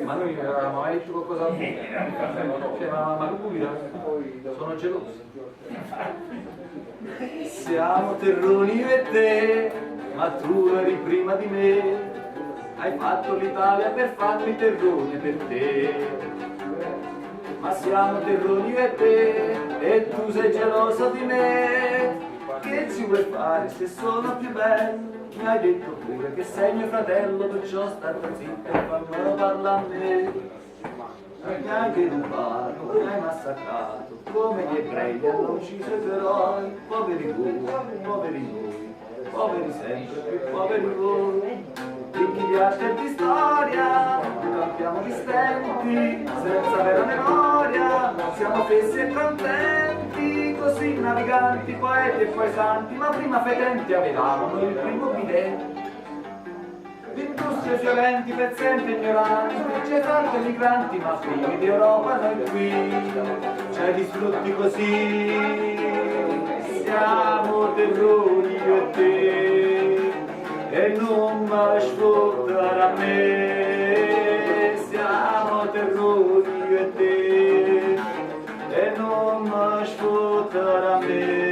Ma noi non avevamo mai detto qualcosa a me. Cioè, ma lui sono geloso. Siamo terroni io e te, ma tu eri prima di me. Hai fatto l'Italia per farmi terrone per te. Ma siamo terroni io e te, e tu sei geloso di me. Che ci vuoi fare se sono più bello? Mi hai detto pure che sei mio fratello, perciò state zitto e fammelo parlare a me. Mi hai derubato, mi hai massacrato, come gli ebrei li hanno ucciso i tuoi eroi. Poveri voi, poveri noi, poveri sempre più poveri voi. Ricchi di arte e di storia, campiamo di stenti, senza vera memoria, siamo fessi e contenti, così naviganti, poeti e poi santi, ma prima fedenti avevamo il primo bidet. Industrie fiorenti, pezzenti e ignoranti, c'è tanti migranti, ma primi di Europa noi qui, c'è di sfrutti così, siamo terroni io e te, e non mi sfruttare a me, siamo terroni io e te, e non mi sfruttare a me.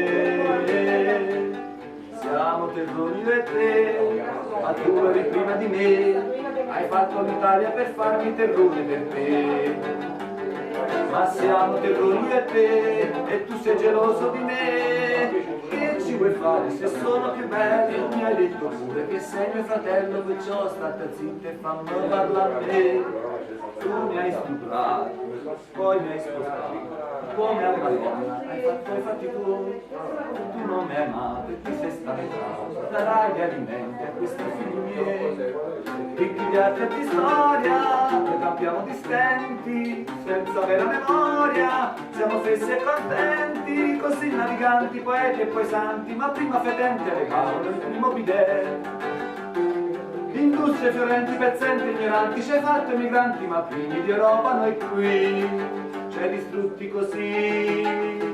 Siamo terroni io e te, ma tu eri prima di me, hai fatto l'Italia per farmi terrone per te. Ma siamo terroni io e te, e tu sei geloso di me. Che ci vuoi fare se sono più bello? Mi hai detto pure che sei mio fratello, perciò state zitta e fammi parlare a me. Tu mi hai stuprato, poi mi hai spostato, come a Madonna hai fatto i fatti tuoi. Tu non mi hai amato e ti sei stancato, darai gli alimenti a questi figli miei. Ricchi di arte e di storia, noi campiamo di stenti, senza vera memoria, siamo fessi e contenti, così naviganti, poeti e poi santi, ma prima fedenti avevamo il primo bidet. Industrie fiorenti, pezzenti e ignoranti, ci hai fatto i migranti, ma primi di Europa noi qui, ci hai distrutti così.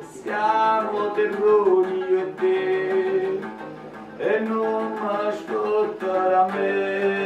Siamo terroni io e te, e non mi ascoltare a me.